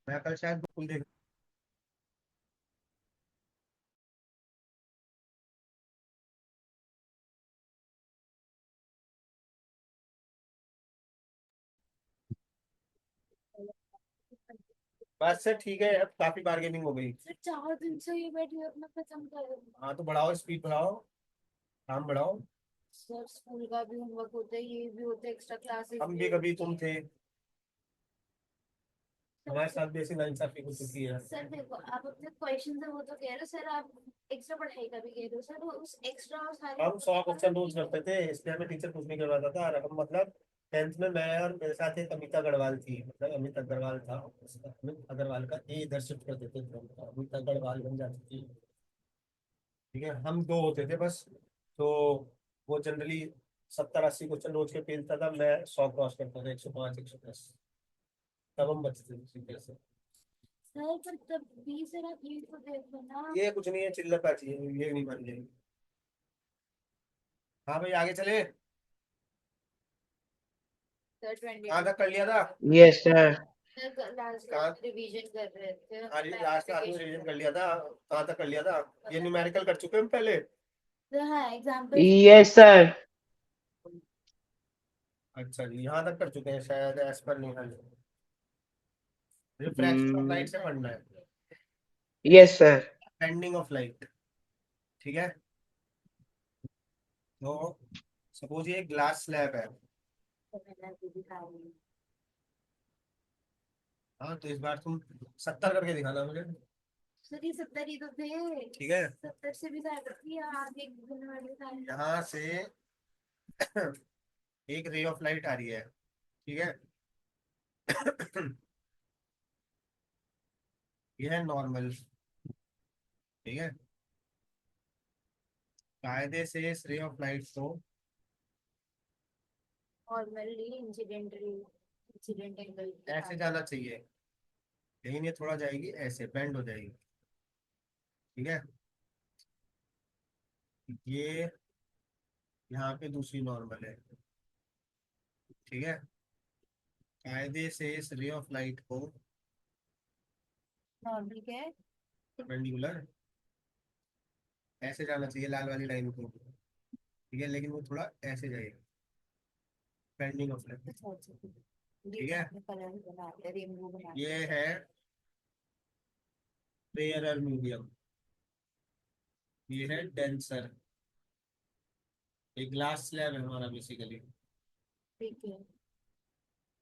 मैं कल शायद फुल देख। बस से ठीक है, अब काफी बार्गेनिंग हो गई। सर 4 दिन से ये बैठे अपना खत्म कर। हाँ तो बढ़ाओ, स्पीड बढ़ाओ, काम बढ़ाओ। सर स्कूल का भी होमवर्क होता है, ये भी होता है, एक्स्ट्रा क्लासेस हम भी भी कभी होती तुम है। थे, सर हमारे साथ भी ऐसी नाइंसाफी हो चुकी है। सर देखो, आप अपने क्वेश्चन से वो तो कह रहे हो सर, आप एक्स्ट्रा पढ़ाई का भी कह रहे हो सर, वो उस एक्स्ट्रा और सारे हम होमवर्क 100 के बाद क्वेश्चन रोज ठीक है। करते थे, इसलिए हमें टीचर कुछ नहीं करवाता था। और हम मतलब 10th में मैं और मेरे साथ एक अमिता अग्रवाल थी, मतलब अमित अग्रवाल था, अमित अग्रवाल का ए इधर शिफ्ट कर देते थे, अमित अग्रवाल बन जाती थी। ठीक है, हम दो होते थे बस। तो वो जनरली 70-80 क्वेश्चन रोज के पेलता था, मैं 100 क्रॉस करता था, 105 110। तब हम बचते थे इसी तरह से। सर पर तब भी सर आप ये तो देखो ना। ये कुछ नहीं है, चिल्लर का चाहिए, ये नहीं बन जाएगी। हाँ भाई, आगे चले। सर ट्वेंटी कहाँ टू तक कर लिया था? Yes, sir. सर लास्ट कहाँ? रिवीजन कर रहे थे, अरे लास्ट क्लास में रिवीजन कर लिया था। कहाँ तक कर लिया था? ये न्यूमेरिकल कर चुके हैं हम पहले। तो हाँ एग्जाम्पल्स। Yes, sir. अच्छा जी, यहाँ तक कर चुके हैं शायद, एज पर नहीं। रिफ्रैक्शन ऑफ लाइट Mm, से पढ़ना है। yes, sir. Bending of light. ठीक है। तो सपोज ये ग्लास स्लैब है। हाँ तो इस बार तुम 70 करके दिखाना मुझे। सर ये 70 ही तो थे। ठीक है। 70 से भी ज्यादा थी, आगे गिनने वाले थे। यहाँ से एक रे ऑफ लाइट आ रही है। ठीक है। ये है नॉर्मल। ठीक है। कायदे से इस रे ऑफ लाइट को नॉर्मली इंसिडेंटली इंसिडेंट एंगल ऐसे जाना चाहिए, लेकिन ये थोड़ा जाएगी ऐसे, बेंड हो जाएगी। ठीक है। ये यहाँ पे दूसरी नॉर्मल है। ठीक है। कायदे से इस रे ऑफ लाइट को नॉर्मल क्या है? परपेंडिकुलर ऐसे जाना चाहिए, लाल वाली लाइन को। ठीक है, लेकिन वो थोड़ा ऐसे जाएगी, बेंडिंग ऑफ लाइट। अच्छा अच्छा, ये ठीक तो है। आपने कलर बना दिया, रेनबो बना ये दिया। है रेयरर मीडियम, ये है डेंसर। एक ग्लास स्लैब है हमारा बेसिकली। ठीक है।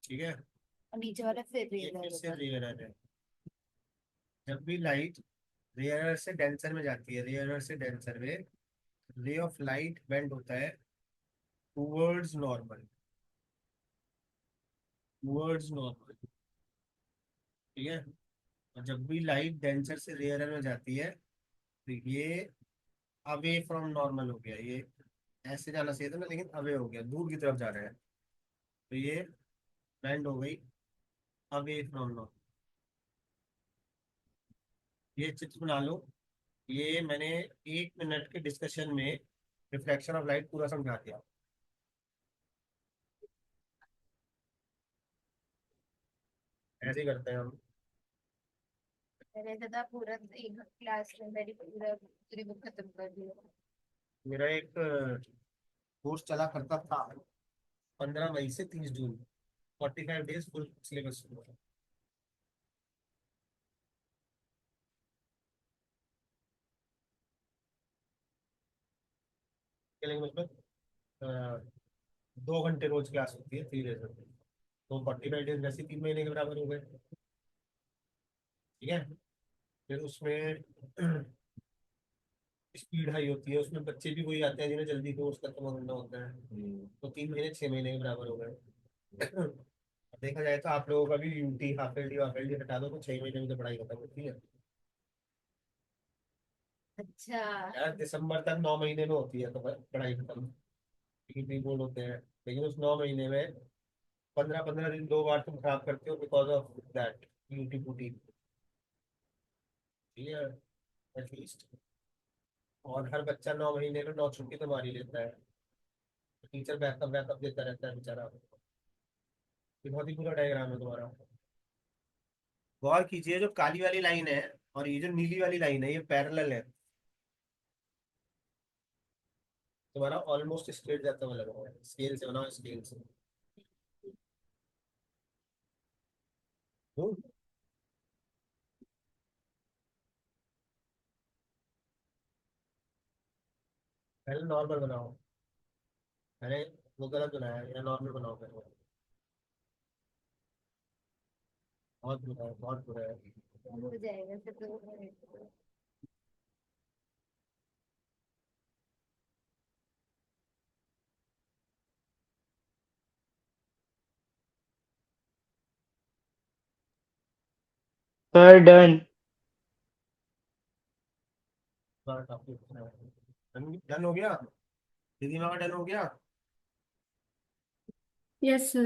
ठीक है। और नीचे वाला फिर ये रेजर फिर से होगा। रेयरर है। जब भी लाइट रेयरर से डेंसर में जाती है, रेयरर से डेंसर में रे ऑफ लाइट बेंड होता है टूवर्ड्स नॉर्मल, टूवर्ड्स नॉर्मल। ठीक है। और जब भी लाइट डेंसर से रेयरर में जाती है तो ये अवे फ्रॉम नॉर्मल हो गया, ये ऐसे जाना चाहिए था ना, लेकिन अवे हो गया, दूर की तरफ जा रहा है। तो ये बेंड हो गई अवे फ्रॉम नॉर्मल। ये चित्र बना लो। ये मैंने 1 मिनट के डिस्कशन में रिफ्लेक्शन ऑफ लाइट पूरा समझा दिया। ऐसे ही करते हैं हम। मैंने दादा पूरा एक क्लास में मेरी पूरा पूरी बुक खत्म कर दिया। मेरा एक कोर्स चला करता था 15 मई से 30 जून, 45 डेज फुल सिलेबस। लेकिन उसमें 2 घंटे रोज क्लास होती है, 3 डेज होती है। तो 45 डेज वैसे 3 महीने के बराबर हो गए। ठीक है। फिर उसमें स्पीड हाई होती है, उसमें बच्चे भी वही आते हैं जिन्हें जल्दी कोर्स खत्म करना होता है। तो 3 महीने 6 महीने के बराबर हो गए। देखा जाए तो आप लोगों का भी यूटी हाफ एल डी हटा दो तो 6 महीने में तो पढ़ाई खत्म होती है। अच्छा। यार दिसंबर तक 9 महीने में होती है तो पढ़ाई खत्म, क्योंकि प्री बोर्ड होते हैं। लेकिन उस 9 महीने में 15-15 दिन 2 बार तुम खराब करते हो बिकॉज ऑफ दैट यूटी पुटी। ठीक है, एटलीस्ट। और हर बच्चा 9 महीने में 9 छुट्टी तो मार ही लेता है। टीचर बैकअप बैकअप देता रहता है बेचारा। ये बहुत ही बुरा डायग्राम है तुम्हारा। गौर कीजिए, जो काली वाली लाइन है और ये जो नीली वाली लाइन है, ये पैरेलल है। तुम्हारा ऑलमोस्ट स्ट्रेट जाता हुआ लग रहा है, स्केल से बनाओ, स्केल से। हम्म, पहले नॉर्मल बनाओ। अरे वो गलत बनाया, या नॉर्मल बनाओ पहले। बहुत बुरा है, बहुत बुरा है। हो जाएगा फिर 2 मिनट। Sir, done. डन हो गया? दीदी माँ का डन हो गया? Yes, sir.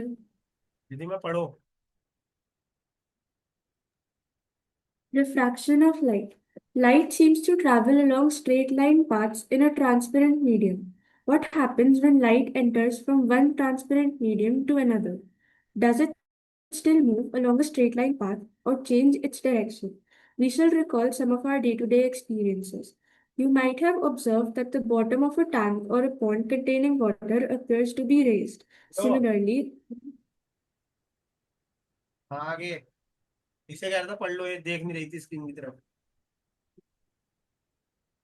दीदी माँ पढ़ो। Refraction of light. Light seems to travel along straight line paths in a transparent medium. What happens when light enters from one transparent medium to another? Does it still move along a straight line path or change its direction? We shall recall some of our day to day experiences. You might have observed that the bottom of a tank or a pond containing water appears to be raised. तो Similarly, हाँ, आगे। इसे कह रहा था पढ़ लो, ये देख नहीं रही थी स्क्रीन की तरफ।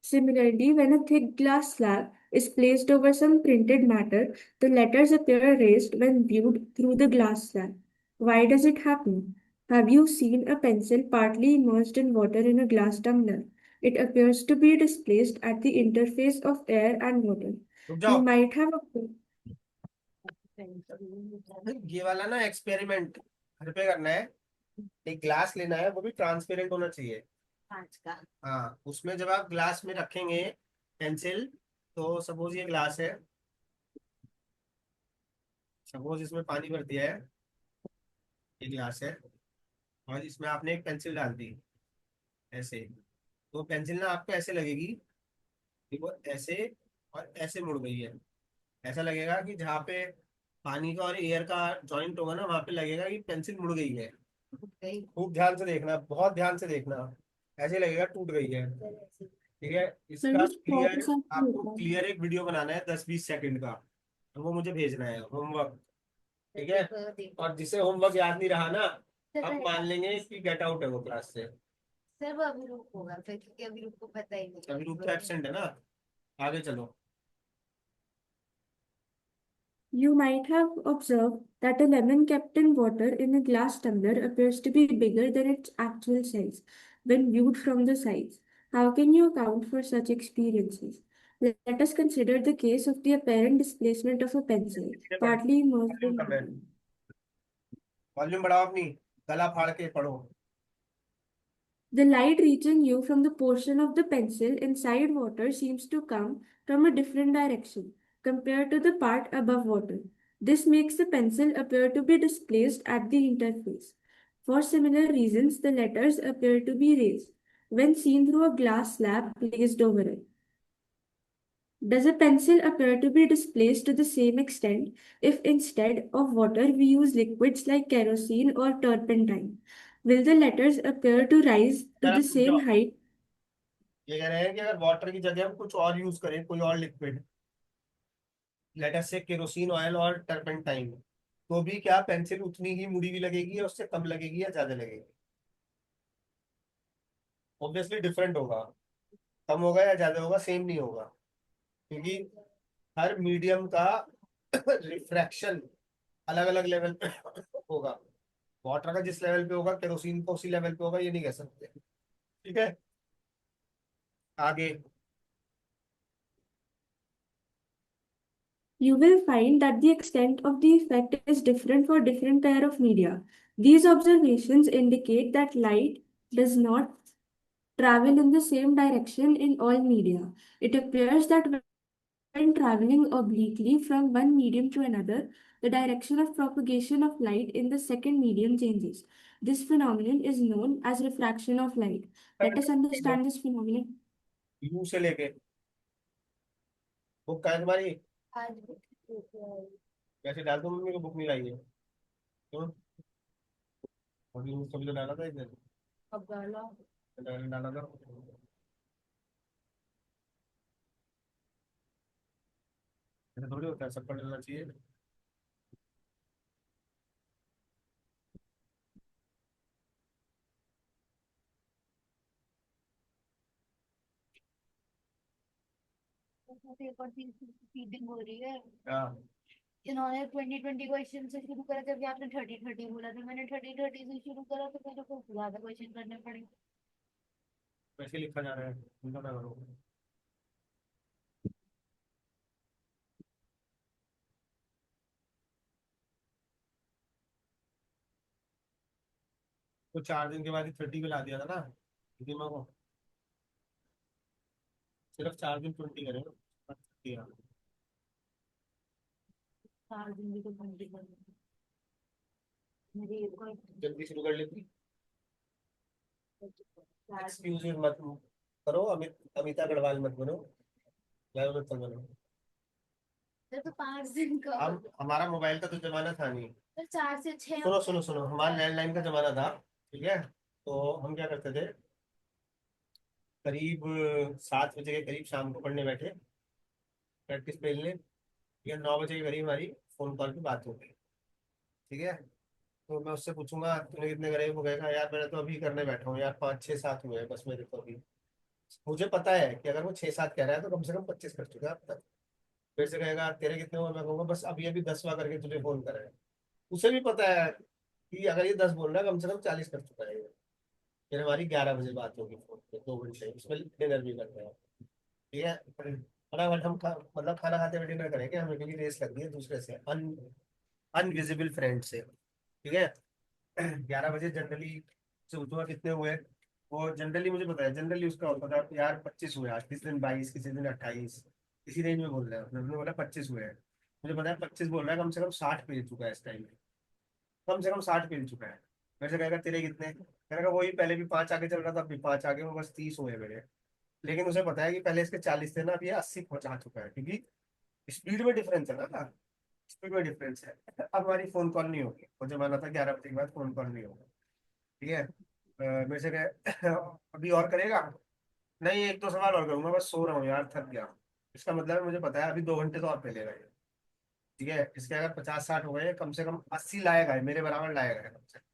Similarly, when a thick glass slab is placed over some printed matter, the letters appear raised when viewed through the glass slab. Why does it happen? Have you seen a pencil partly immersed in water in a glass tumbler? It appears to be displaced at the interface of air and water. रुक You जाओ। might have ये वाला ना experiment घर पे करना है। एक ग्लास लेना है, वो भी ट्रांसपेरेंट होना चाहिए। कांच का। हाँ, उसमें जब आप ग्लास में रखेंगे पेंसिल, तो सपोज ये ग्लास है, सपोज इसमें पानी भर दिया है, ये ग्लास है, और इसमें आपने एक पेंसिल डाल दी ऐसे। तो पेंसिल ना आपको ऐसे लगेगी कि वो ऐसे और ऐसे मुड़ गई है। ऐसा लगेगा कि जहाँ पे पानी का और एयर का जॉइंट होगा ना, वहां पे लगेगा कि पेंसिल मुड़ गई है। गई। खूब ध्यान से देखना, बहुत ध्यान से देखना। ऐसे लगेगा टूट गई है। ठीक है। इसका service क्लियर, आपको hoता क्लियर एक वीडियो बनाना है 10-20 सेकंड का, और वो मुझे भेजना है होमवर्क। ठीक है। और जिसे होमवर्क याद नहीं रहा ना, अब मान लेंगे कि गेट आउट है वो क्लास से। सर वो अभिरूप होगा फिर, क्योंकि अभिरूप को पता ही नहीं। अभी रूप तो एब्सेंट है ना। आगे चलो। You might have observed that a lemon kept in water in a glass tumbler appears to be bigger than its actual size when viewed from the sides. How can you account for such experiences? Let us consider the case of the apparent displacement of a pencil, partly immersed volume in कम है, water. Volume बढ़ाओ अपनी, गला फाड़ के पढ़ो। The light reaching you from the portion of the pencil inside water seems to come from a different direction compared to the part above water. This makes the pencil appear to be displaced at the interface. For similar reasons, the letters appear to be raised when seen through a glass slab placed over it. Does a pencil appear to be displaced to the same extent if instead of water we use liquids like kerosene or turpentine? Will the letters appear to rise to जरा the रुक जाओ। same height? ये कह रहे हैं कि अगर water की जगह हम कुछ और यूज करें, कोई और लिक्विड, लेटर से केरोसिन ऑयल और टर्पेंटाइन, तो भी क्या पेंसिल उतनी ही मुड़ी हुई लगेगी, या उससे कम लगेगी, या ज्यादा लगेगी? ऑब्वियसली डिफरेंट होगा। कम होगा या ज्यादा होगा, सेम नहीं होगा। क्योंकि हर मीडियम का रिफ्रैक्शन अलग अलग लेवल पे होगा। वाटर का जिस लेवल पे होगा, केरोसिन का उसी लेवल पे होगा, ये नहीं कह सकते। ठीक है। आगे। You will find that the extent of the effect is different for different pair of media. These observations indicate that light does not travel in the same direction in all media. It appears that when traveling obliquely from one medium to another, the direction of propagation of light in the second medium changes. This phenomenon is known as refraction of light. Let us understand this phenomenon. You से लेके book का है तुम्हारी? आज भी कैसे डाल दूं, मम्मी को बुक नहीं लाई है? क्यों? अभी उसको भी तो डाला था इधर, अब डालो। डाला था। ऐसा थोड़ी होता है, सबका डालना चाहिए। पेपर फीडिंग हो रही है। हाँ, इन्होंने 2020 क्वेश्चन से शुरू करा, जब आपने 30-30 बोला था, मैंने 30-30 से शुरू करा तो मेरे को ज्यादा क्वेश्चन करने पड़े। वैसे लिखा जा रहा है, उनका ना करो। तो 4 दिन के बाद ही 30 पे ला दिया था ना दिमाग को। सिर्फ 4 दिन 20 करें, 30 हाँ। 4 दिन भी तो कंप्लीट करना मेरी कोई जल्दी शुरू कर लेती। चार एक्सक्यूज मत करो, अमिता अग्रवाल मत बनो, लाइव मत बनो। तो 5 दिन का हम हमारा मोबाइल का तो जमाना था नहीं। तो 4 से 6। सुनो सुनो सुनो, हमारा लैंडलाइन का जमाना था, ठीक है। तो हम क्या करते थे, करीब 7 बजे के करीब शाम को पढ़ने बैठे, प्रैक्टिस खेलने, ठीक है। 9 बजे के करीब हमारी फोन कॉल पे बात होगी, ठीक है। तो मैं उससे पूछूंगा तूने कितने करे, वो कहेगा यार मैंने तो अभी करने बैठा हूँ यार, 5 6 7 हुए हैं बस मेरे तो अभी। मुझे पता है कि अगर वो 6 7 कह रहा है तो कम से कम 25 कर चुका है अब तक। फिर से कहेगा तेरे कितने हुए, मैं कहूंगा बस अभी अभी 10वां करके तुझे फोन करा है। उसे भी पता है कि अगर ये 10 बोल रहा है कम से कम 40 कर चुका है ये। फिर हमारी 11 बजे बात होगी फोन पे, 2 घंटे उसमें डिनर भी करते हैं, ठीक है। फटाफट हम मतलब खाना खाते हुए डिनर करेंगे हमें, क्योंकि रेस लग गई है दूसरे से, अनविजिबल फ्रेंड से, ठीक है। 11 बजे जनरली से पूछूंगा कितने हुए। वो जनरली मुझे पता है, जनरली उसका होता था यार 25 हुए आज, किसी दिन 22, किसी दिन 28, इसी रेंज में बोल रहा है। उसने बोला 25 हुए हैं, मुझे पता है 25 बोल रहा है, कम से कम 60 पेज चुका है इस टाइम में, कम से कम 60 पेज चुका है। मेरे से कहेगा तेरे कितने, मैंने कहा वही पहले भी 5 आगे चल रहा था, अभी 5 आगे, वो बस 30 हुए मेरे। लेकिन उसे पता है कि पहले इसके 40 थे ना, अभी ये 80 पहुंचा चुका है, क्योंकि स्पीड में डिफरेंस है ना, स्पीड में डिफरेंस है। अब हमारी फोन कॉल नहीं होगी, वो जमाना था 11 बजे के बाद फोन कॉल नहीं होगा, ठीक है। मेरे से कहे अभी और करेगा, नहीं 1 2 सवाल और करूंगा, बस सो रहा हूँ यार, थक गया। इसका मतलब है मुझे पता है अभी 2 घंटे तो और पहलेगा ये, ठीक है। इसके अगर 50 60 हो गए, कम से कम 80 लाएगा है, मेरे बराबर लाएगा है कम से कम,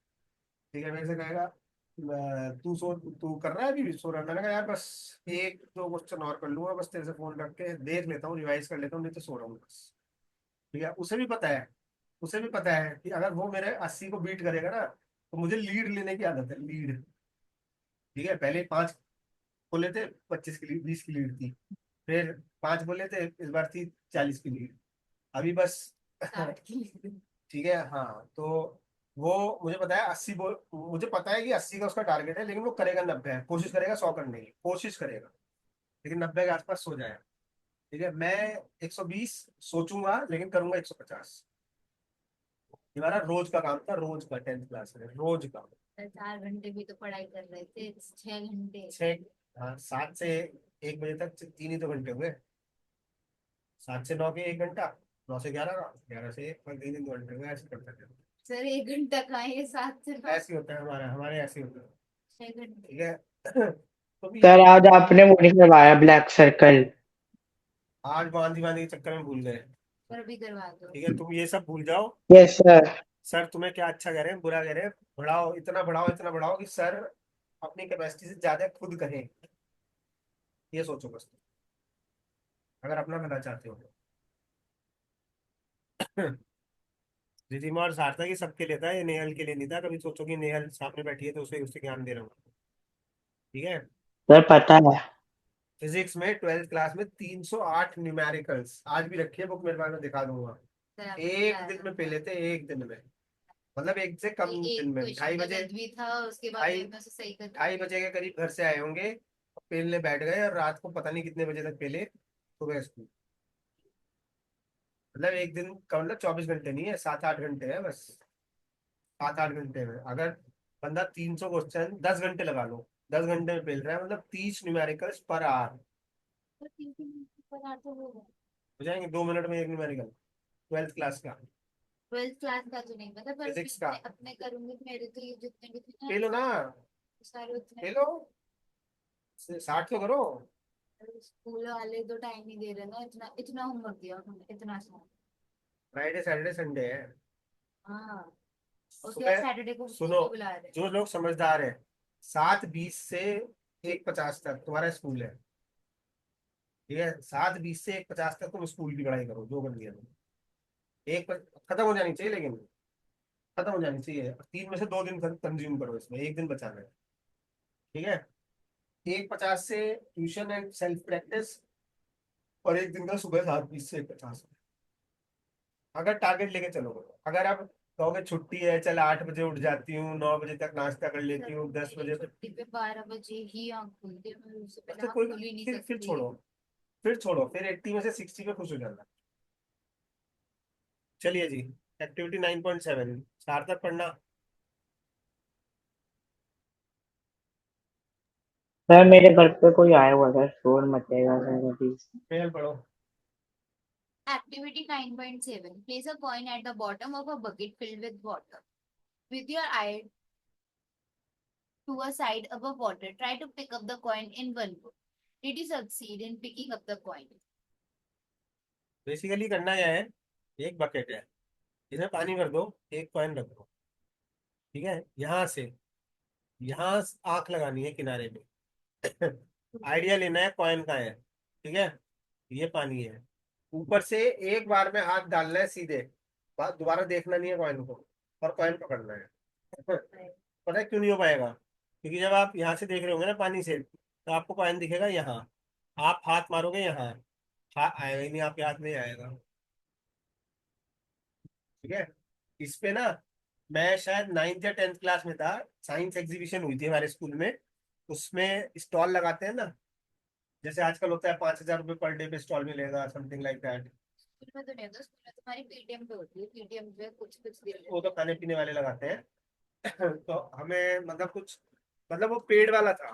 ठीक है। मेरे से कहेगा तू कर रहा है अभी भी सो रहा है?" मैंने कहा यार बस 1 2 क्वेश्चन और कर लूंगा, बस तेरे से फोन रख के देख लेता हूँ, रिवाइज कर लेता हूँ, नहीं तो सो रहा हूँ बस, ठीक है। उसे भी पता है कि अगर वो मेरे 80 को बीट करेगा ना, तो मुझे लीड लेने की आदत है, लीड, ठीक है। पहले 5 बोले थे, 25 की लीड, 20 की लीड थी। फिर 5 बोले थे, इस बार थी 40 की लीड, अभी बस 60 की। ठीक है। हाँ तो वो मुझे पता है 80 बोल, मुझे पता है कि 80 का उसका टारगेट है, लेकिन वो करेगा 90 है, कोशिश करेगा 100 करने की कोशिश करेगा, लेकिन 90 के आसपास सो जाए, ठीक है। मैं 120 सोचूंगा लेकिन करूंगा 150। ये हमारा रोज का काम था, रोज का 10th क्लास में, रोज का। 4 घंटे भी तो पढ़ाई कर रहे थे, 6 घंटे। 6, हाँ 7 से 1 बजे तक 3 ही तो घंटे हुए, 7 से 9 के 1 घंटा, 9 से 11 का, 11 से 1, 3 2 घंटे हुए, ऐसे करते थे। सर 1 घंटा कहाँ है, 7 से 9। ऐसे ही होता है हमारा, हमारे ऐसे ही होता है, 6 घंटे। ठीक है। तो भी सर आज आपने वो नहीं करवाया ब्लैक सर्कल। आज बांधी बांधी के चक्कर में भूल गए, पर भी करवा दो। ठीक है। तुम ये सब भूल जाओ, यस सर। सर तुम्हें क्या अच्छा कह रहे हैं बुरा कह रहे हैं, बढ़ाओ, इतना बढ़ाओ, इतना बढ़ाओ कि सर अपनी कैपेसिटी से ज्यादा खुद कहें, ये सोचो बस, अगर अपना भला चाहते हो तो। रिधिमा और सार्थक ये सबके लिए था, ये नेहल के लिए नहीं था। कभी सोचो कि नेहल सामने बैठी है तो उसे उससे ज्ञान दे रहा हूँ, ठीक है। सर पता है। फिजिक्स में 12th क्लास में 308 न्यूमेरिकल्स आज भी रखी है बुक मेरे पास, में दिखा दूंगा। सर आपने एक बताया दिन था। में पे लेते, एक दिन में, मतलब एक से कम दिन एक में, क्वेश्चन गलत भी था, उसके बाद ढाई मैं उसे सही कर। 2:30 बजे के करीब घर से आए होंगे, पेलने बैठ गए और रात को पता नहीं कितने बजे तक पेले, सुबह स्कूल। मतलब एक दिन का मतलब 24 घंटे नहीं है, 7 8 घंटे है बस। 7 8 घंटे में अगर बंदा 300 क्वेश्चन 10 घंटे लगा लो, 10 घंटे में पेल रहा है, मतलब 30 न्यूमेरिकल्स पर आवर तो 3 3 पर आठ तो होगा। हो जाएंगे, 2 मिनट में एक न्यूमेरिकल, 12th क्लास का। ट्वेल्थ क्लास का तो नहीं पता, पर Physics का। अपने करूंगी तो मेरे तो ये जितने भी खेलो ना, सारे उतने खेलो, 60 तो करो। स्कूल वाले तो टाइम नहीं दे रहे ना, इतना इतना होमवर्क दिया उन्होंने, इतना सा। फ्राइडे सैटरडे संडे है। हाँ, उसके बाद सुबह सैटरडे को सुनो, भी बुला रहे। जो लोग समझदार है, 7:20 से 1:50 तक तुम्हारा स्कूल है, ठीक है? 7:20 से 1:50 तक तुम स्कूल की पढ़ाई करो, जो कर दिया तुम। खत्म हो जानी चाहिए, लेकिन खत्म हो जानी चाहिए। 3 में से 2 दिन कंज्यूम करो, इसमें 1 दिन बचाना है, ठीक है? 1:50 से ट्यूशन एंड सेल्फ प्रैक्टिस, और 1 दिन का सुबह 7:20 से 1:50। अगर टारगेट लेके चलोगे, अगर आप कहोगे छुट्टी है, चल 8 बजे उठ जाती हूँ, 9 बजे तक नाश्ता कर लेती हूँ, 10 बजे तक, छुट्टी पे 12 बजे ही आँख खुलती है, मैं उससे पहले तो आँख कोई, खुल ही नहीं फिर सकती। छोड़ो, फिर 80 में से 60 पे खुश हो जाना। चलिए जी, एक्टिविटी 9.7 सार्थक पढ़ना। सर मेरे घर पे कोई आया हुआ था, शोर मचेगा सर अभी। फेल पढ़ो। Activity 9.7. Place a coin at the bottom of a bucket filled with water. With your eye to a side above water, try to pick up the coin in one go. Did you succeed in picking up the coin? Basically करना क्या है, एक bucket है, इसमें पानी भर दो, एक कॉइन रख दो, ठीक है? यहाँ आंख लगानी है किनारे पे। आइडिया लेना है कॉइन का है, ठीक है? ये पानी है, ऊपर से एक बार में हाथ डालना है सीधे, बात दोबारा देखना नहीं है कॉइन को, और कॉइन पकड़ना है। पता है क्यों नहीं हो पाएगा? क्योंकि जब आप यहाँ से देख रहे होंगे ना पानी से, तो आपको कॉइन दिखेगा यहाँ, आप हाथ मारोगे यहाँ, आएगा ही नहीं, आपके हाथ में ही आएगा, ठीक है? इस पे ना, मैं शायद 9th या 10th क्लास में था, साइंस एग्जीबिशन हुई थी हमारे स्कूल में, उसमें स्टॉल लगाते हैं ना, जैसे आजकल होता है 5,000 रुपये पर डे पे स्टॉल मिलेगा, समथिंग लाइक दैट। स्कूल में तो नहीं होता, स्कूल में तुम्हारी पीटीएम पे होती है, पीटीएम पे कुछ कुछ दिन वो तो खाने पीने वाले लगाते हैं। तो हमें मतलब कुछ, मतलब वो पेड वाला था,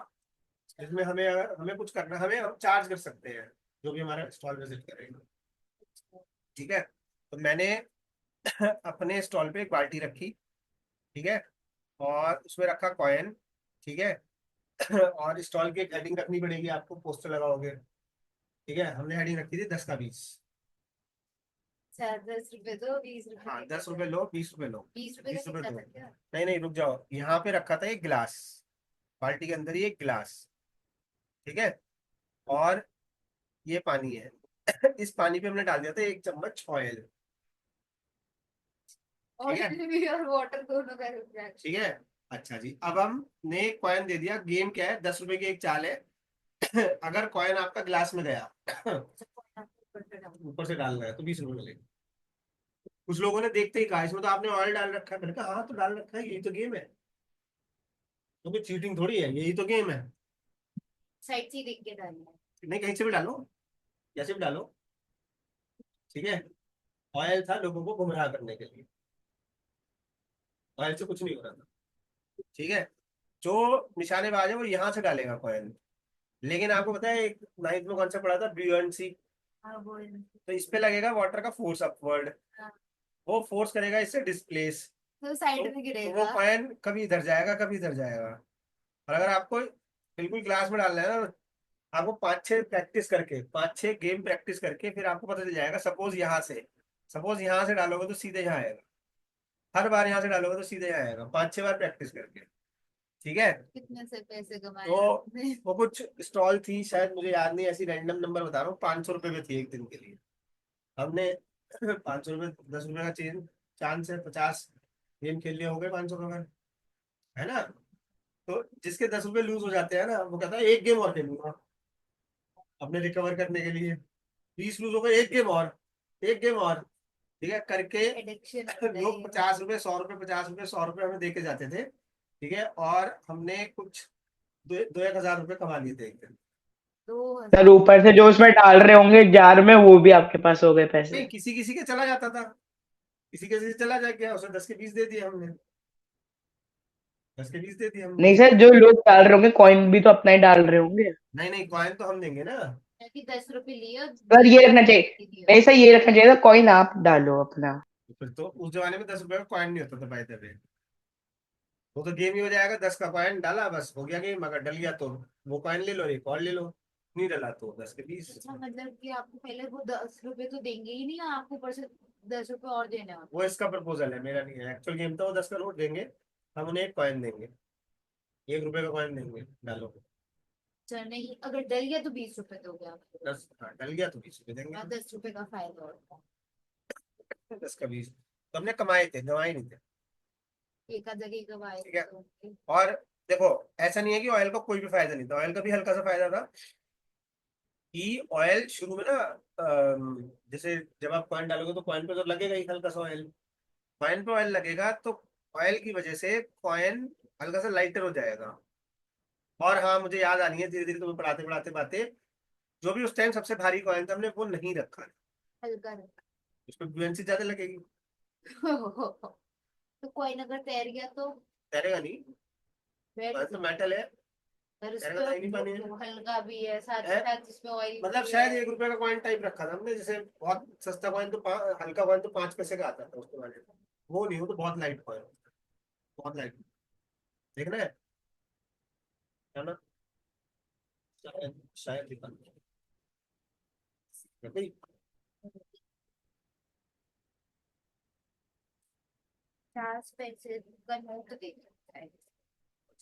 जिसमें हमें अगर हमें कुछ करना, हम चार्ज कर सकते हैं जो भी हमारा स्टॉल विजिट करेगा, ठीक है? तो मैंने अपने स्टॉल पे एक बाल्टी रखी, ठीक है, और उसमें रखा कॉइन, ठीक है? और स्टॉल की एक हेडिंग रखनी पड़ेगी आपको, पोस्टर लगाओगे, ठीक है? हमने हेडिंग रखी थी 10 का 20। 10 रुपए दो, 20 रुपए हाँ, 10 रुपए लो, 20 रुपए लो, 20 रुपए 20 रुपए का दो। कितना था क्या? नहीं नहीं, रुक जाओ, यहाँ पे रखा था एक गिलास, बाल्टी के अंदर ही एक गिलास, ठीक है? और ये पानी है। इस पानी पे हमने डाल दिया था 1 चम्मच ऑयल, ठीक है? ऑयल भी और वाटर दोनों का रिफ्रेक्शन। ठीक है, अच्छा जी, अब हमने कॉइन दे दिया। गेम क्या है, 10 रुपए की एक चाल है। अगर कॉइन आपका ग्लास में गया, ऊपर से डालना है, तो 20 रुपए मिलेंगे। कुछ लोगों ने देखते ही कहा इसमें तो आपने ऑयल डाल रखा है, मैंने कहा हाँ, तो डाल रखा है, यही तो गेम है, तो कोई चीटिंग थोड़ी है, यही तो गेम है। साइड से देख के डालना है। नहीं, कहीं से भी डालो, जैसे भी डालो, ठीक है? ऑयल था लोगों को गुमराह करने के लिए, ऑयल से कुछ नहीं हो रहा था, ठीक है? जो निशानेबाज है वो यहाँ से डालेगा कॉइन, लेकिन आपको पता है एक 9th में कौन सा पढ़ा था, ब्यूएंसी? हाँ वो तो इस पे लगेगा वाटर का फोर्स अपवर्ड, हाँ। वो फोर्स करेगा इससे डिस्प्लेस, तो साइड में तो वो गिरेगा। कॉइन कभी इधर जाएगा, कभी इधर जाएगा। और अगर आपको बिल्कुल ग्लास में डालना है ना, आपको 5-6 गेम प्रैक्टिस करके फिर आपको पता चल जाएगा। सपोज यहाँ से डालोगे तो सीधे यहाँ आएगा, हर बार यहाँ से डालोगे तो सीधे यहाँ आएगा, 5-6 बार प्रैक्टिस करके, ठीक है? कितने से पैसे कमाए तो आपने? वो कुछ स्टॉल थी, शायद मुझे याद नहीं, ऐसी रैंडम नंबर बता रहा हूँ, 500 रुपये में थी एक दिन के लिए। हमने 500 रुपये, 10 रुपये का चेंज, चांस है 50 गेम खेल लिए, हो गए 500 रुपये, है ना? तो जिसके 10 रुपये लूज हो जाते हैं ना, वो कहता है एक गेम और खेलूंगा अपने रिकवर करने के लिए। 20 लूज हो गए, एक गेम और, एक गेम और, ठीक है करके। एडिक्शन लोग 50 रुपये, 100 रुपये, 50 रुपये, 100 रुपये हमें दे के जाते थे, ठीक है? और हमने कुछ 2-1 हज़ार रुपये कमा लिए थे एक दिन। सर ऊपर से जो उसमें डाल रहे होंगे जार में, वो भी आपके पास हो गए पैसे? नहीं, किसी किसी के चला जाता था, किसी किसी से चला जा गया, उसे 10 के 20 दे दिए हमने, 10 के 20 दे दिए हमने। नहीं सर, जो लोग डाल रहे होंगे कॉइन भी तो अपना ही डाल रहे होंगे। नहीं नहीं, कॉइन तो हम देंगे ना। कि 10 रुपए लिए और सर ये रखना चाहिए, दिया। नहीं सर ये रखना चाहिए था, कॉइन आप डालो अपना। फिर तो उस जमाने में 10 रुपए का कॉइन नहीं होता था बाय द वे। वो तो गेम ही हो जाएगा, 10 का कॉइन डाला बस हो गया गेम, अगर डल गया तो वो कॉइन ले लो, एक और ले लो, नहीं डला तो 10 के 20। अच्छा मतलब कि आपको पहले वो 10 रुपए तो देंगे ही नहीं, आपको ऊपर से 10 रुपए और देने हैं। वो इसका प्रपोजल है, मेरा नहीं है। एक्चुअल गेम तो वो 10 का नोट देंगे, हम उन्हें एक कॉइन देंगे, 1 रुपए का कॉइन देंगे, डालो। अच्छा नहीं, अगर डल गया तो 20 रुपए दोगे आपको। 10, हाँ, डल गया तो 20 रुपए देंगे। हाँ, 10 रुपए का फायदा होता है। 10 का 20 तो हमने कमाए थे, गंवाए नहीं थे। एक आध जगह कब आए ठीक है। तो और देखो, ऐसा नहीं है कि ऑयल का कोई भी फायदा नहीं था, ऑयल का भी हल्का सा फायदा था कि ऑयल शुरू में ना, जैसे जब आप कॉइन डालोगे तो कॉइन पे तो लगेगा ही हल्का सा ऑयल, कॉइन पे ऑयल लगेगा तो ऑयल की वजह से कॉइन हल्का सा लाइटर हो जाएगा। और हाँ, मुझे याद आ रही है धीरे धीरे तुम्हें पढ़ाते पढ़ाते बातें, जो भी उस टाइम सबसे भारी कॉइन था हमने वो नहीं रखा, हल्का रहता उसमें बुएंसी ज्यादा लगेगी। है। तो कॉइन अगर तैर गया तो तैरेगा नहीं, बैठ कॉइन तो मेटल है, और उस तैरेगा तो ही नहीं पानी है। पे हल्का भी है, साथ है? साथ इसमें ऑयल मतलब शायद 1 रुपए का कॉइन टाइप रखा था हमने, जैसे बहुत सस्ता कॉइन तो हल्का कॉइन तो 5 पैसे का आता था उसके बाद, वो नहीं, वो तो बहुत लाइट कॉइन, बहुत लाइट। देखना है ना, शायद दिखा भाई। 50 पैसे का नोट देखा है।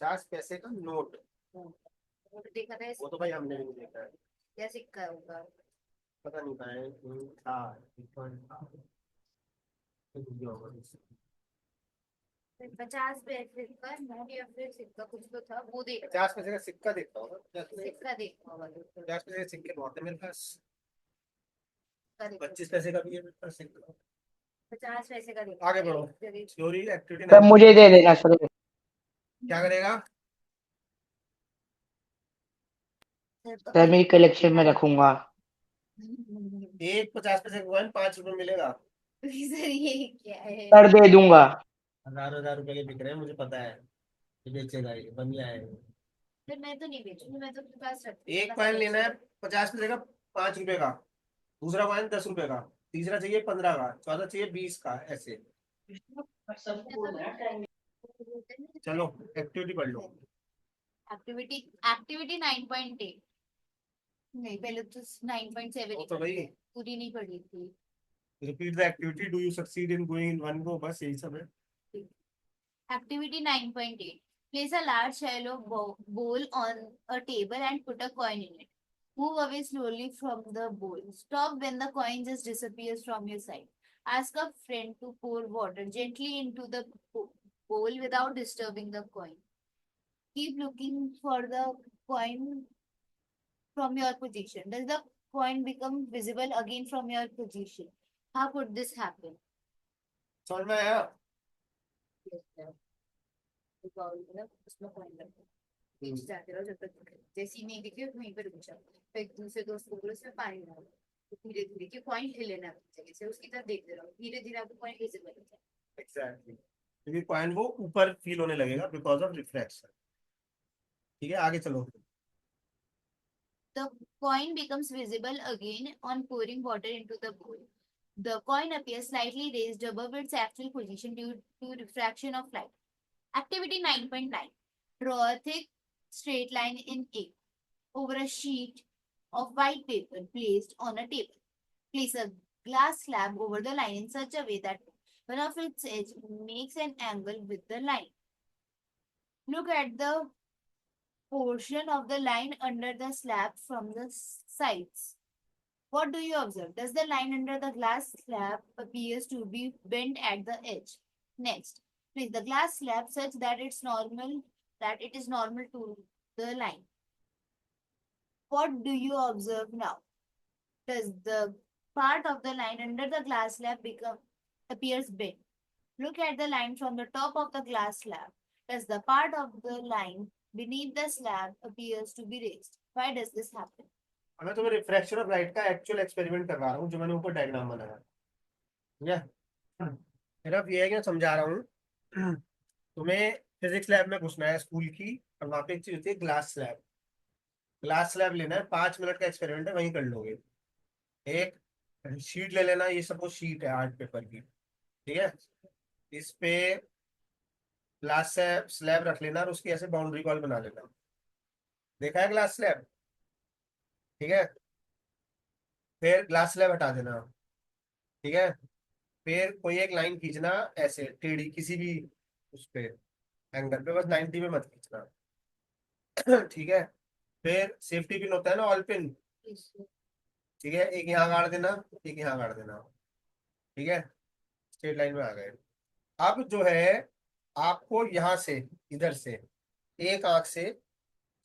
50 पैसे का नोट, नोट देखा था वो तो भाई हमने भी नहीं देखा है, या सिक्का होगा। पता नहीं पाए था, refund था, कुछ भी होगा। 50 पैसे का नोट या फिर सिक्का कुछ तो था, वो देखा। 50 पैसे का सिक्का देखता होगा, सिक्का देखा होगा। 50 पैसे के सिक्के बहुत है मेरे पास, सिक्का देखा। 25 पैसे का भी है मेरे पास सिक्का। 50 पैसे का देखा। आगे बढ़ो, थ्योरी एक्टिविटी सर मुझे दे देना सर। क्या करेगा? सर मेरी कलेक्शन में रखूंगा। एक 50 पैसे का कॉइन 5 रुपए मिलेगा। सर ये क्या है? सर दे दूंगा। 1000 रुपए के बिक रहे हैं, मुझे पता है, ये बेचेगा, ये बन जाएगा। फिर मैं तो नहीं बेचूंगी, मैं तो अपने पास रखती हूँ। एक कॉइन लेना है 50 पैसे का, 5 रुपए का, दूसरा कॉइन 10 रुपए का, तीसरा चाहिए 15 का, चौथा चाहिए 20 का, ऐसे। चलो एक्टिविटी पढ़ लो। Activity activity 9.8। नहीं, पहले तो 9.7 वो तो भाई पूरी नहीं पढ़ी थी। Repeat the activity, do you succeed in going in one go, बस यही सब है। Activity 9.8. Place a large shallow bowl on a table and put a coin in it. Move away slowly from the bowl. Stop when the coin just disappears from your sight. Ask a friend to pour water gently into the bowl without disturbing the coin. Keep looking for the coin from your position. Does the coin become visible again from your position? How could this happen? समझ में आया? उसमें coin रखो। नीचे जाते रहो जब तक जैसे ही नहीं दिखे वहीं पर रुक जाओ। फिर एक दूसरे दोस्त को बोलो उसमें पानी डालो, तो धीरे धीरे कि कॉइन हिले ना जगह से, उसकी तरफ देखते रहो, धीरे धीरे आपको कॉइन विजिबल हो जाए। एग्जैक्टली, क्योंकि कॉइन वो ऊपर फील होने लगेगा बिकॉज ऑफ रिफ्लेक्शन। ठीक है, आगे चलो। The coin becomes visible again on pouring water into the bowl. The coin appears slightly raised above its actual position due to refraction of light. Activity 9.9. Draw a thick straight line in A over a sheet of white paper placed on a table. Place a glass slab over the line in such a way that one of its edge makes an angle with the line. Look at the portion of the line under the slab from the sides. What do you observe? Does the line under the glass slab appears to be bent at the edge? Next, place the glass slab such that it is normal to the line. What do you observe now? Does the part of the line under the glass slab appears bent? Look at the line from the top of the glass slab. Does the part of the line beneath the slab appears to be raised? Why does this happen? मैं तुम्हें refraction of light का actual experiment करवा रहा हूँ, जो मैंने ऊपर diagram बनाया। ठीक है, सिर्फ ये है कि मैं समझा रहा हूँ। तुम्हें फिजिक्स लैब में घुसना है स्कूल की, और वहाँ पे एक चीज होती है ग्लास स्लैब। ग्लास स्लैब लेना है, 5 मिनट का एक्सपेरिमेंट है, वहीं कर लोगे। एक शीट ले लेना, ये सपोज शीट है आर्ट पेपर की, ठीक है, इस पे ग्लास स्लैब रख लेना और उसकी ऐसे बाउंड्री वॉल बना लेना। देखा है ग्लास स्लैब? ठीक है, फिर ग्लास स्लैब हटा देना। ठीक है, फिर कोई एक लाइन खींचना ऐसे टेढ़ी किसी भी उस पे एंगल पे, बस 90 में मत खींचना। ठीक है, फिर सेफ्टी पिन होता है ना, ऑल पिन। ठीक है, एक यहाँ गाड़ देना, एक यहाँ गाड़ देना। ठीक है, स्ट्रेट लाइन में आ गए। अब जो है आपको यहाँ से, इधर से एक आंख से,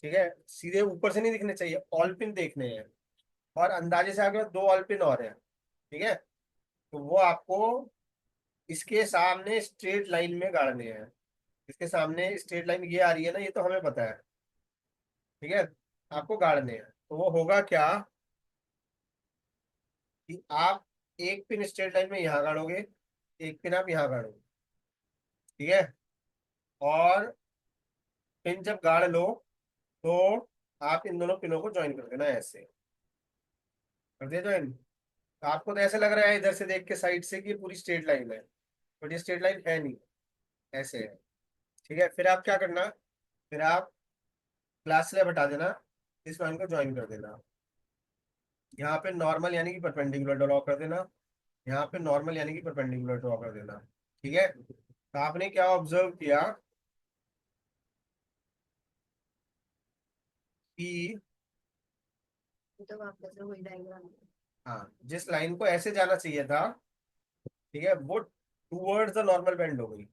ठीक है, सीधे ऊपर से नहीं दिखने चाहिए, ऑल पिन देखने हैं। और अंदाजे से आगे दो ऑल पिन और हैं। ठीक है, तो वो आपको इसके सामने स्ट्रेट लाइन में गाड़ने हैं। इसके सामने स्ट्रेट लाइन ये आ रही है ना, ये तो हमें पता है। ठीक है, आपको गाड़ने हैं तो वो होगा क्या कि आप एक पिन स्ट्रेट लाइन में यहाँ गाड़ोगे, एक पिन आप यहाँ गाड़ोगे। ठीक है, और पिन जब गाड़ लो तो आप इन दोनों पिनों को ज्वाइन कर देना ऐसे। कर दिया ज्वाइन? तो आपको तो ऐसे लग रहा है इधर से देख के साइड से कि ये पूरी स्ट्रेट लाइन है, बट ये स्ट्रेट लाइन है नहीं, ऐसे है। ठीक है, फिर आप क्या करना, फिर आप क्लास स्लैब हटा देना, इस लाइन को ज्वाइन कर देना। यहाँ पे नॉर्मल यानी कि परपेंडिकुलर ड्रॉ कर देना, यहाँ पे नॉर्मल यानी कि परपेंडिकुलर ड्रॉ कर देना। ठीक है, तो आपने क्या ऑब्जर्व किया कि तो वापस से वही डायग्राम। हाँ, जिस लाइन को ऐसे जाना चाहिए था, ठीक है, वो टूवर्ड्स द नॉर्मल बेंड हो गई,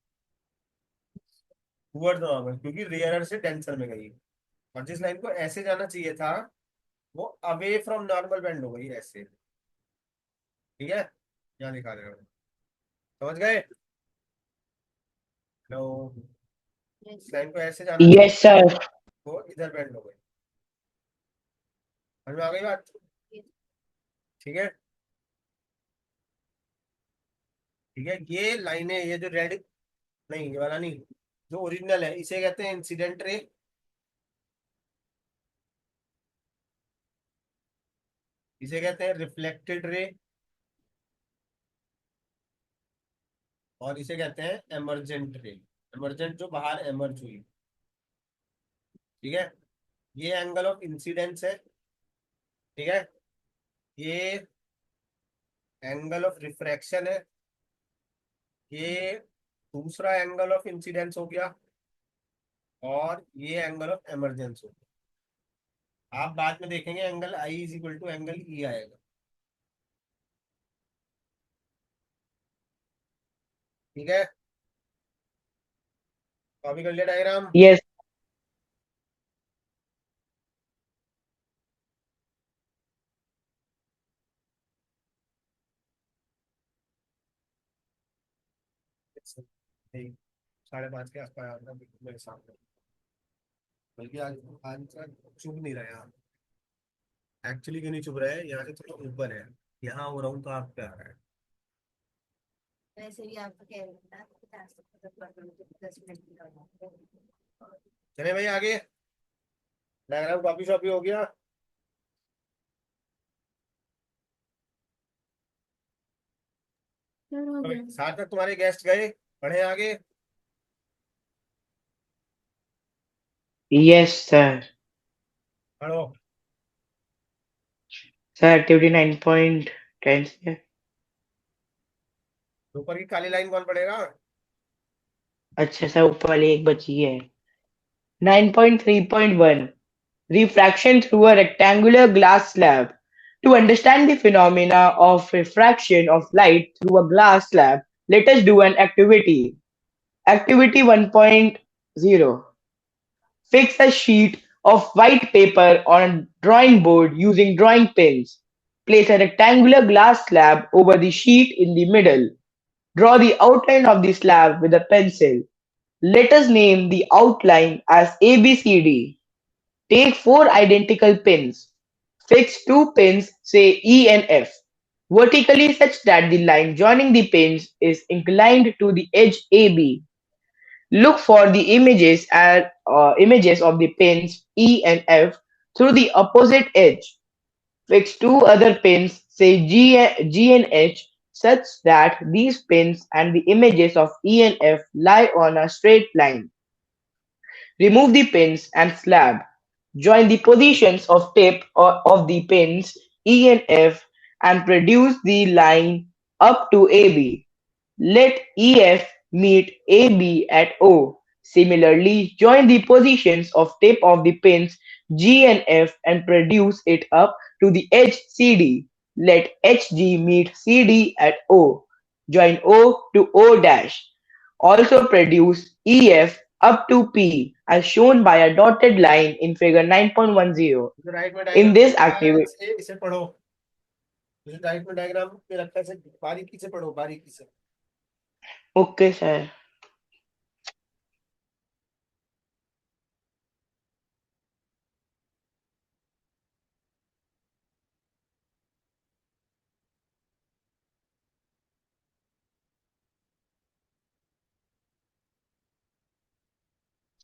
टूवर्ड्स द नॉर्मल, क्योंकि रेयर से डेंसर में गई। और जिस लाइन को ऐसे जाना चाहिए था वो अवे फ्रॉम नॉर्मल बेंड हो गई ऐसे। ठीक है, यहाँ दिखा रहे हो, समझ गए? लो, इस लाइन को ऐसे जाना चाहिए, Yes, sir. वो इधर बेंड हो गई। समझ में आ गई बात? ठीक है, ठीक है, ये लाइनें, ये जो रेड, नहीं ये वाला नहीं, जो ओरिजिनल है इसे कहते हैं इंसिडेंट रे। इसे कहते हैं रिफ्लेक्टेड रे, और इसे कहते हैं एमरजेंट रे। एमरजेंट जो बाहर एमर्ज हुई। ठीक है, ये एंगल ऑफ इंसिडेंस है। ठीक है, ये एंगल ऑफ रिफ्रैक्शन है, ये दूसरा एंगल ऑफ इंसिडेंस हो गया, और ये एंगल ऑफ एमरजेंस हो गया। आप बाद में देखेंगे angle I is equal to angle E आएगा। ठीक है, कॉपी कर लिया डायग्राम? Yes. नहीं, 5:30 के आसपास आता मेरे सामने, बल्कि आज आज तक चुभ नहीं रहा है। एक्चुअली क्यों नहीं चुभ रहा है, यहाँ से थोड़ा ऊपर है, यहाँ हो रहा हूँ तो आप क्या आ रहा है। वैसे भी आपको कह रहे थे ना, 10 मिनट की करना। चले भाई आगे, डायग्राम कॉपी शॉपी हो गया? सर हो गया। साथ तक तुम्हारे गेस्ट गए, पढ़े आगे। Yes, sir. पढ़ो। Sir, activity 9.10 से। ऊपर की काली लाइन कौन पढ़ेगा? अच्छा सर, ऊपर वाली एक बची है। 9.3.1 Refraction through a rectangular glass slab. To understand the phenomena of refraction of light through a glass slab, let us do an activity. Activity 1.0. Fix a sheet of white paper on a drawing board using drawing pins. Place a rectangular glass slab over the sheet in the middle. Draw the outline of the slab with a pencil. Let us name the outline as ABCD. Take four identical pins. Fix two pins, say E and F, vertically such that the line joining the pins is inclined to the edge AB. Look for the images of the pins E and F through the opposite edge. Fix two other pins, say G and H, such that these pins and the images of E and F lie on a straight line. Remove the pins and slab. Join the positions of tip of the pins E and F and produce the line up to AB. Let EF meet AB at O. Similarly, join the positions of tip of the pins G and F and produce it up to the edge CD. Let HG meet CD at O. Join O to O dash. Also produce EF up to P as shown by a dotted line in figure 9.10. जो right में In diagram this ध्यान activity, से इसे पढ़ो। जो right में diagram में रखा है इसे बारीकी से पढ़ो, बारीकी से। okay, sir.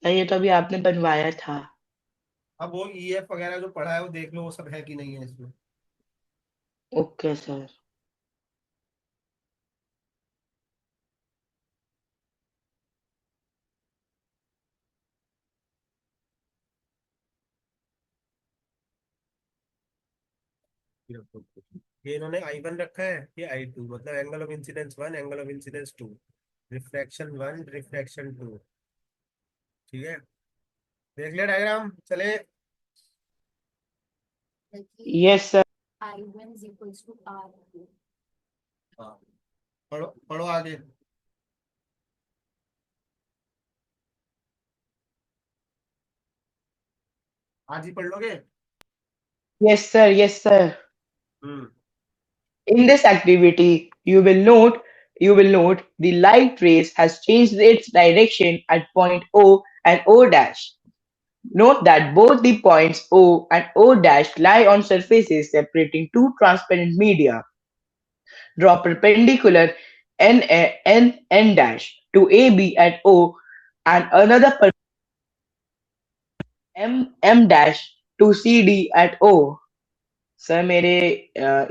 सर, ये तो अभी आपने बनवाया था। अब वो ईएफ वगैरह जो पढ़ा है वो देख लो, वो सब है कि नहीं है इसमें। Okay sir. ये इन्होंने I1 रखा है, ये I2, मतलब angle of incidence 1, angle of incidence 2, refraction 1, refraction 2। ठीक है, देख लिया डायग्राम, चले। Yes sir. I1 is equals to R2. हाँ, पढ़ो पढ़ो आगे। आज ही पढ़ लोगे। Yes sir, yes sir. Hmm. In this activity, you will note the light rays has changed its direction at point O and O dash. Note that both the points O and O dash lie on surfaces separating two transparent media. Draw perpendicular N dash to AB at O and another M dash to CD at O. Sir मेरे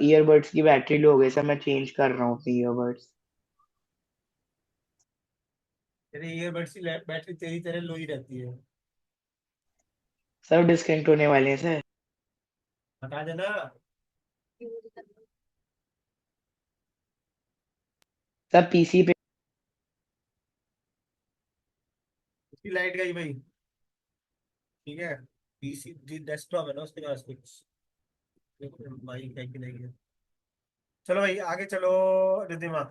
earbuds की battery low हो गई sir, मैं change कर रहा हूँ अपनी earbuds. तेरे ईयरबड्स की बैटरी तेरी तरह लो ही रहती है। सब डिस्कनेक्ट होने वाले हैं सर। हटा देना। सब पीसी पे। उसकी लाइट गई भाई। ठीक है, पीसी डेस्कटॉप है ना उसके पास कुछ, देखो भाई है कि नहीं है। चलो भाई आगे चलो Riddhima.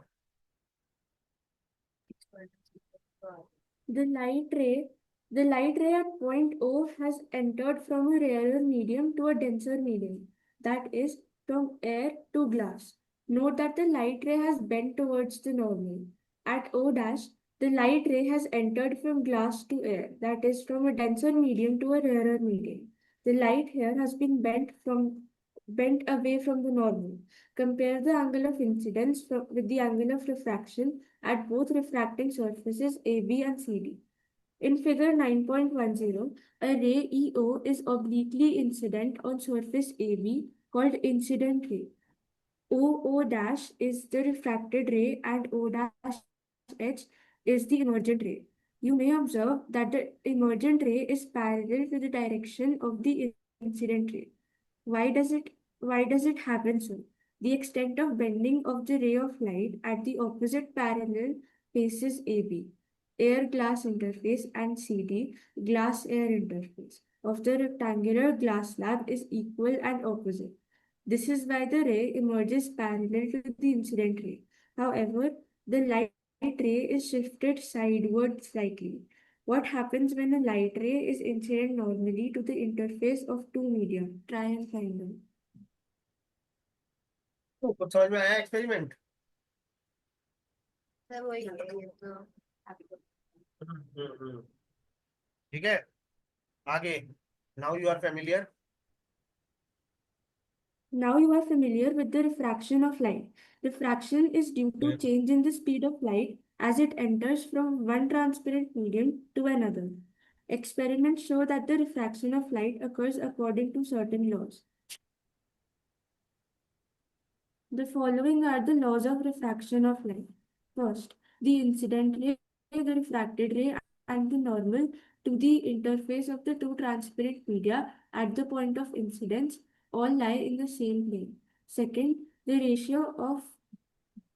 The light ray, the light ray at point O has entered from a rarer medium to a denser medium, that is, from air to glass. Note that the light ray has bent towards the normal. At O dash, the light ray has entered from glass to air, that is, from a denser medium to a rarer medium. The light here has been bent away from the normal. Compare the angle of incidence with the angle of refraction at both refracting surfaces AB and CD. In figure 9.10, a ray EO is obliquely incident on surface AB called incident ray. OO dash is the refracted ray and O dash H is the emergent ray. You may observe that the emergent ray is parallel to the direction of the incident ray. Why does it why does it happen so? The extent of bending of the ray of light at the opposite parallel faces AB, air glass interface, and CD, glass air interface of the rectangular glass slab is equal and opposite. This is why the ray emerges parallel to the incident ray. However, the light ray is shifted sideward slightly. What happens when a light ray is incident normally to the interface of two media? Try and find out. तो कुछ समझ में आया experiment? Sir वही है, ये तो ठीक है, आगे। Now you are familiar. Now you are familiar with the refraction of light. Refraction is due to change in the speed of light as it enters from one transparent medium to another. Experiments show that the refraction of light occurs according to certain laws. The following are the laws of refraction of light. First, the incident ray, the refracted ray, and the normal to the interface of the two transparent media at the point of incidence all lie in the same plane. Second, the ratio of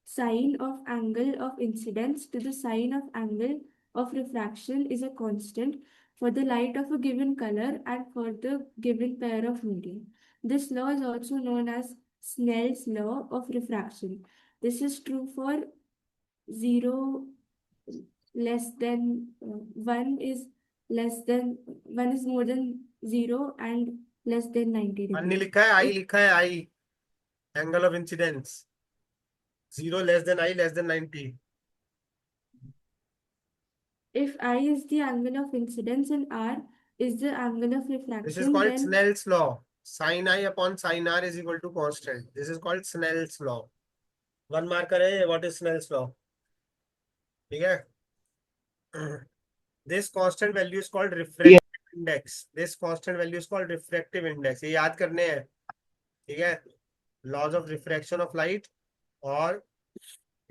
sine of angle of incidence to the sine of angle of refraction is a constant for the light of a given color and for the given pair of medium. This law is also known as Snell's law of refraction. This is true for 0 less than 1 is more than 0 and less than 90 अन्य degrees. लिखा है, I लिखा है, I angle of incidence 0 less than I less than 90. If I is the angle of incidence and R is the angle of This is refraction, called then Snell's law. Sin I upon sin R is equal to constant. This is called Snell's law. 1 marker है. What is Snell's law? ठीक है. This constant value is called refractive index. This constant value is called refractive index. ये याद करने हैं. ठीक है. Laws of refraction of light और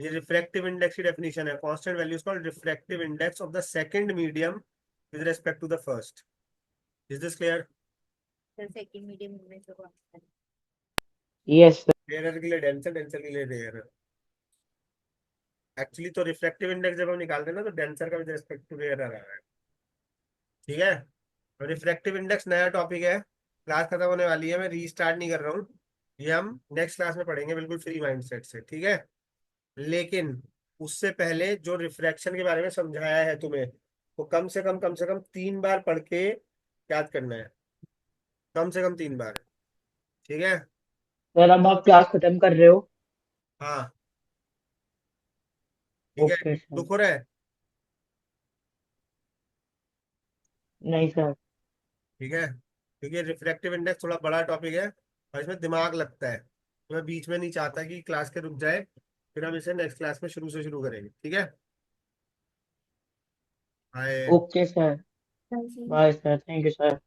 ये refractive index की definition है. Constant value is called refractive index of the second medium with respect to the first. Is this clear? The second medium में से कौन सा है? Yes, sir. रेयर के लिए डेंसर, डेंसर के लिए रेयर. एक्चुअली तो रिफ्रैक्टिव इंडेक्स जब हम निकालते हैं ना तो डेंसर का विद रिस्पेक्ट टू रेयर आ रहा है. ठीक है. रिफ्रैक्टिव इंडेक्स नया टॉपिक है. क्लास खत्म होने वाली है, मैं रीस्टार्ट नहीं कर रहा हूँ. ये हम नेक्स्ट क्लास में पढ़ेंगे बिल्कुल फ्री माइंडसेट से. ठीक है. लेकिन उससे पहले जो रिफ्रैक्शन के बारे में समझाया है तुम्हें वो कम से कम 3 बार पढ़ के याद करना है. कम से कम 3 बार. ठीक है. सर अब आप क्लास खत्म कर रहे हो? हाँ. ठीक है. Okay sir. दुख हो रहा है? नहीं सर. ठीक है. क्योंकि रिफ्रैक्टिव इंडेक्स थोड़ा बड़ा टॉपिक है और इसमें दिमाग लगता है, तो मैं बीच में नहीं चाहता कि क्लास के रुक जाए. फिर हम इसे नेक्स्ट क्लास में शुरू से शुरू करेंगे. ठीक है. Bye. Okay sir. Bye sir. Thank you sir.